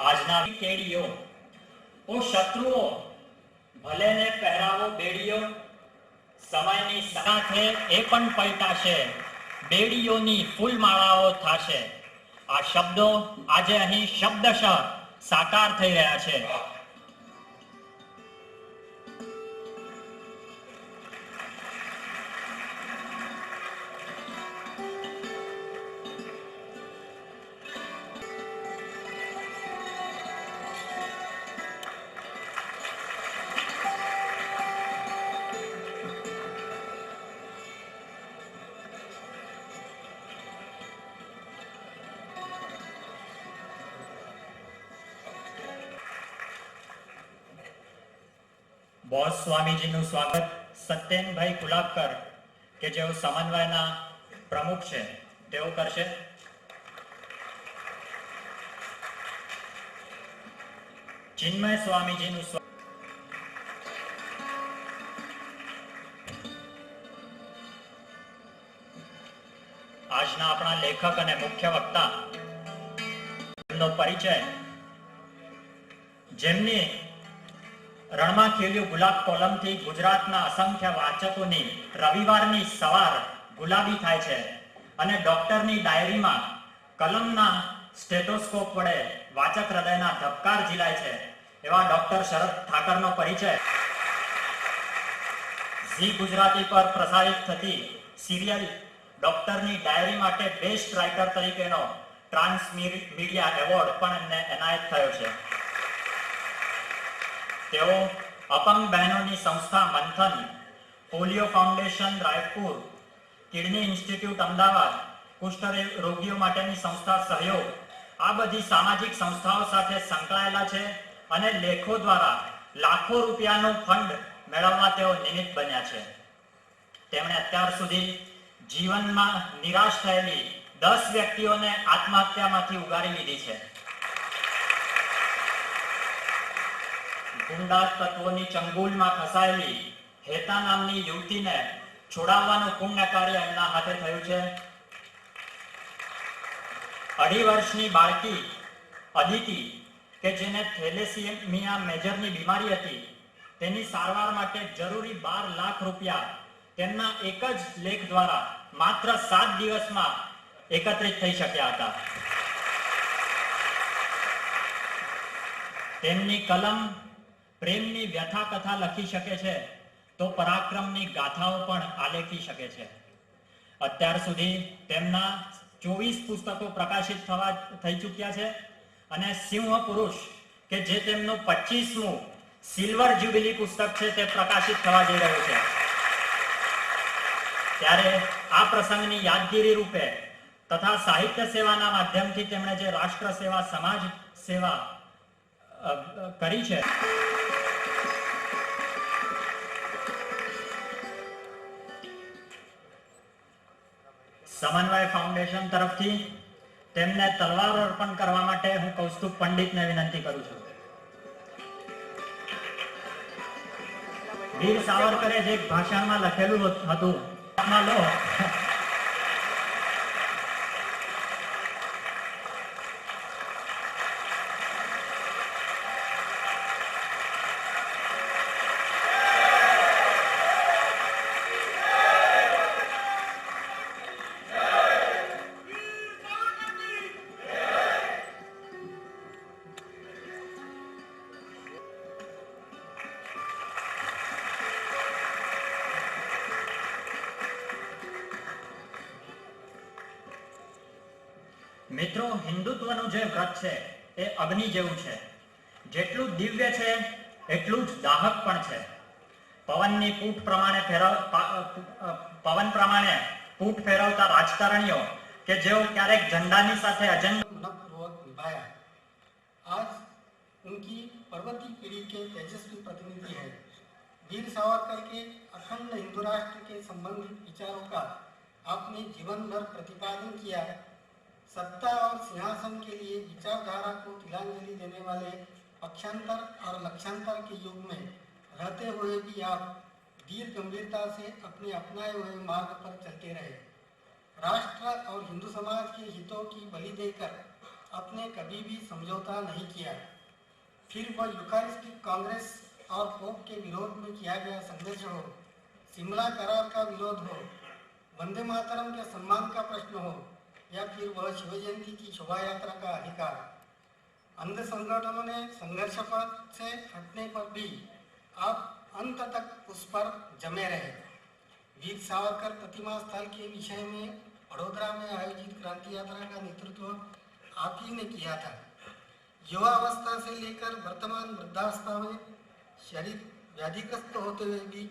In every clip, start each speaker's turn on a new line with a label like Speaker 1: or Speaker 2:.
Speaker 1: આજના કેડીઓ ઓ શત્રુઓ ભલે ને પહેરાવો બેડીઓ, સમયની સાથે એ પણ પલટાશે, બેડીઓની ફૂલમાળાઓ થાશે. આ શબ્દો આજે અહીં શબ્દશઃ સાકાર થઈ રહ્યા છે. બોસ સ્વામીજીનું સ્વાગત સત્યેનભાઈ કુલાબકર કે જેઓ સમન્વયના પ્રમુખ છે તેઓ કરશે. ચિન્મય સ્વામીજીનું આજના આપણા લેખક અને મુખ્ય વક્તા નો પરિચય, જેમની રણમાં ખીલ્યું ગુલાબ કોલમથી ગુજરાતના અસંખ્ય વાચકોની રવિવારની સવાર ગુલાબી થાય છે અને ડોક્ટરની ડાયરીમાં કલમના સ્ટેથોસ્કોપ વડે વાચક હૃદયના ધબકાર ઝીલાય છે એવા ડોક્ટર શરદ ઠાકરનો પરિચય ઝી ગુજરાતી પર પ્રસારિત થતી સિરિયલ ડોક્ટરની ડાયરી માટે બેસ્ટ રાઇટર તરીકેનો ટ્રાન્સ મીડિયા એવોર્ડ પણ એમને એનાયત થયો છે. તેઓ અપંગ બહેનોની સંસ્થા Manthan, polio foundation Raipur, kidney institute Ahmedabad, કુષ્ઠ રોગીઓ માટેની સંસ્થા સહયોગ, આ બધી સામાજિક સંસ્થાઓ સાથે સંકળાયેલા છે અને લેખો દ્વારા લાખો રૂપિયાનું ફંડ મેળવવા તેઓ નિમિત્ત બન્યા છે. તેમણે અત્યાર સુધી જીવનમાં નિરાશ થયેલી 10 વ્યક્તિઓને આત્મહત્યામાંથી ઉગારી લીધી છે. ગુંડા તત્વોની ચંગુલમાં ફસાયેલી હેતા નામની યુવતીને છોડાવવાનું પુણ્ય કાર્ય એમના હાથે થયું છે. 2.5 વર્ષની બાળકી અદિતિ કે જેને થેલેસીમિયા મેજરની બીમારી હતી, તેની સારવાર માટે જરૂરી 12 લાખ રૂપિયા તેમના એક જ લેખ દ્વારા માત્ર 7 દિવસમાં એકત્રિત થઈ શક્યા હતા. તેમની કલમ પ્રેમની વ્યથા કથા લખી શકે છે તો પરાક્રમની ગાથાઓ પણ આલેખી શકે છે. અત્યાર સુધી તેમના 24 પુસ્તકો પ્રકાશિત થઈ ચૂક્યા છે અને સિંહ પુરુષ કે જે તેમનું 25મું સિલ્વર જ્યુબિલી પુસ્તક છે તે પ્રકાશિત થવા જઈ રહ્યું છે. ત્યારે આ પ્રસંગની યાદગીરી રૂપે તથા સાહિત્ય સેવાના માધ્યમથી તેમણે જે રાષ્ટ્ર સેવા, સમાજ સેવા કરી છે, સમન્વય ફાઉન્ડેશન તરફથી તેમને તલવાર અર્પણ કરવા માટે હું કૌસ્તુભ પંડિતને વિનંતી કરું છું. વીર સાવરકરે જે ભાષણમાં લખેલું હતું, લો મિત્રો, હિન્દુત્વનું જે વ્રત છે એ અગ્નિ જેવું છે. જેટલું દિવ્ય છે એટલું જ દાહક પણ છે. પવનની પૂઠ પ્રમાણે પવન પ્રમાણે પૂઠ ફેરવતા રાજકારણીઓ કે જેઓ ક્યારેક ઝંડાની સાથે
Speaker 2: अजेंडापूर्वक निभाया, आज उनकी पर्वतीय पीढ़ी के तेजस्वी प्रतिनिधि है. वीर सावरकर के अखंड हिंदू राष्ट्र के संबंधित विचारों का आपने जीवन भर प्रतिपादन किया. सत्ता और सिंहासन के लिए विचारधारा को तिलांजलि देने वाले पक्षांतर और लक्षांतर के युग में रहते हुए भी आप वीर गंभीरता से अपने अपनाए हुए मार्ग पर चलते रहे. राष्ट्र और हिंदू समाज के हितों की बलि देकर आपने कभी भी समझौता नहीं किया। फिर वह यूकारिस्टिक कांग्रेस और पोप के विरोध में किया गया संघर्ष हो, शिमला करार का विरोध हो, वंदे मातरम के सम्मान का प्रश्न हो, या फिर वह शिव जयंती की शोभा यात्रा का अधिकार, अंध संगठनों ने संघर्ष पथ से हटने पर भी आप अंत तक उस पर जमे रहे। वीर सावरकर प्रतिमा स्थल के विषय में वडोदरा में आयोजित क्रांति यात्रा का नेतृत्व आप ही ने किया था। युवा अवस्था से लेकर वर्तमान वृद्धावस्था में शरीर व्याधिग्रस्त होते हुए भी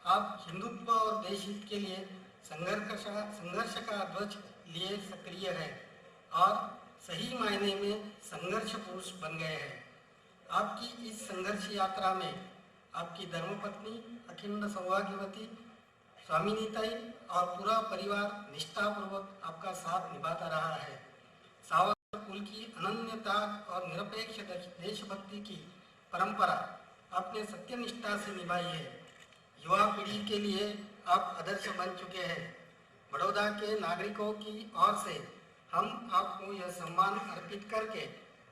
Speaker 2: आप हिंदुत्व और देश हित के लिए संघर्ष का ध्वज लिए सक्रिय है और सही मायने में संघर्ष पुरुष बन गए हैं। आपकी इस संघर्ष यात्रा में आपकी धर्मपत्नी अखंड सौभाग्यवती स्वामिनीताई और पूरा परिवार निष्ठापूर्वक आपका साथ निभाता रहा है। सावरकर कुल की अनन्यता और निरपेक्ष देशभक्ति की परंपरा आपने सत्यनिष्ठा से निभाई है। युवा पीढ़ी के लिए आप आदर्श बन चुके हैं। बड़ौदा के नागरिकों की ओर से हम आपको यह सम्मान अर्पित करके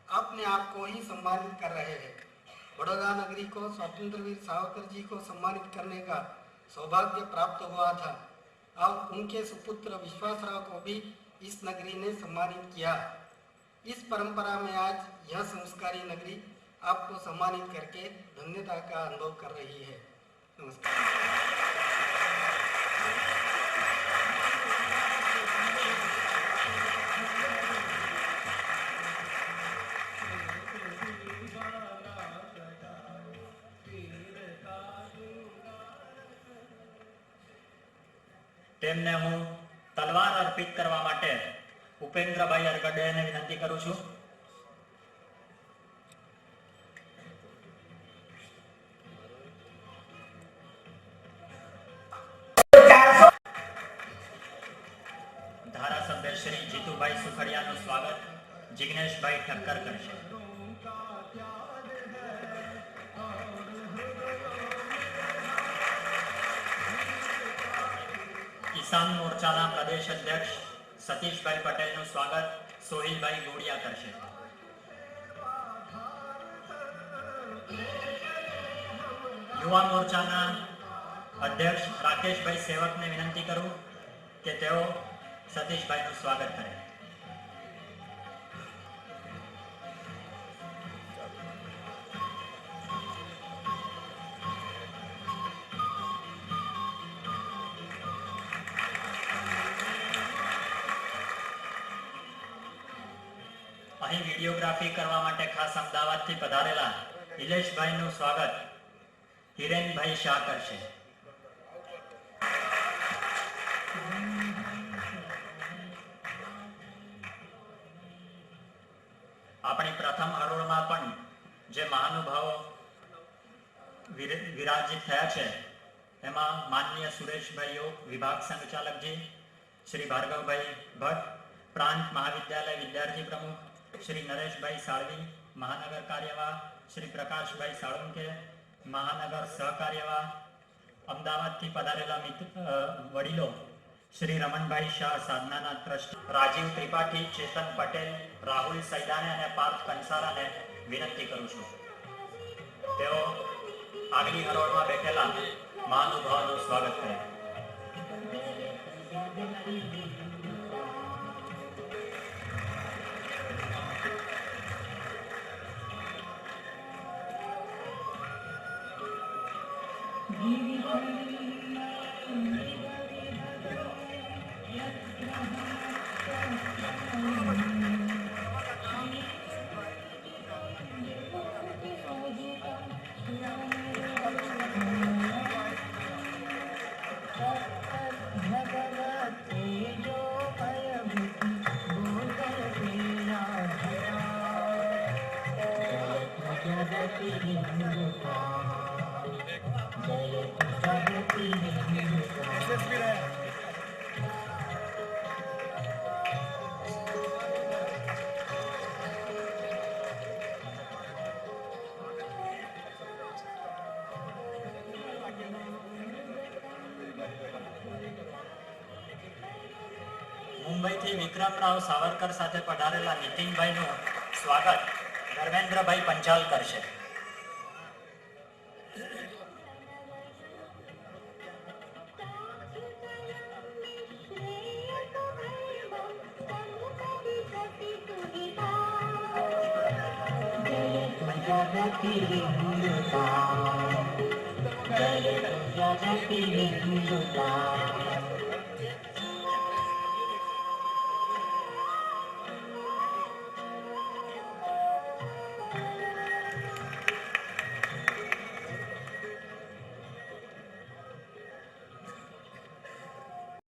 Speaker 2: अपने आप को ही सम्मानित कर रहे हैं। बड़ौदा नगरी को स्वतंत्र वीर सावरकर जी को सम्मानित करने का सौभाग्य प्राप्त हुआ था और उनके सुपुत्र विश्वासराव को भी इस नगरी ने सम्मानित किया। इस परंपरा में आज यह संस्कारी नगरी आपको सम्मानित करके धन्यता का अनुभव कर रही है। नमस्कार।
Speaker 1: તેમને હું તલવાર અર્પિત કરવા માટે ઉપેન્દ્રભાઈ અરગડિયાને વિનંતી કરું છું। ધારાસભ્ય શ્રી જીતુભાઈ સુખડિયાનું સ્વાગત જિગ્નેશભાઈ ઠક્કર કરશે। કિસાન મોરચાના પ્રદેશ અધ્યક્ષ સતીશભાઈ પટેલનું સ્વાગત સોહિલભાઈ ગોડિયા કરશે। યુવા મોરચાના અધ્યક્ષ રાકેશભાઈ સેવકને વિનંતી કરું કે તેઓ સતીશભાઈનું સ્વાગત કરે। અહીં વિડીયોગ્રાફી કરવા માટે ખાસ અમદાવાદથી પધારેલા ઇલેશભાઈનું સ્વાગત હિરેનભાઈ શાહ કરશે। આપણી પ્રથમ હરોળમાં પણ જે મહાનુભાવો વિરાજિત થયા છે એમાં માનનીય સુરેશભાઈઓ વિભાગ સંચાલકજી, શ્રી ભાર્ગવભાઈ ભટ્ટ પ્રાંત મહાવિદ્યાલય વિદ્યાર્થી પ્રમુખ, श्री नरेशभाई साळवी महानगर कार्यवाह, श्री प्रकाशभाई साळुंके महानगर सहकार्यवाह, अमदावाद थी पधारेला वडीलो श्री रमणभाई शाह साधनाना ट्रस्ट, राजीव त्रिपाठी, चेतन पटेल, राहुल सैदाने और पार्थ कंसारा ने विनंती करूं छुं तेओ आगली हरोळमां बैठेला महानुभावोनुं स्वागत करे। મુંબઈથી વિક્રમરાવ સાવરકર સાથે પધારેલા નીતિનભાઈનું સ્વાગત ધર્મેન્દ્રભાઈ પંચાલ કરશે.
Speaker 3: जगति हिंदुस्तान, जय जगति हिंदुस्तान.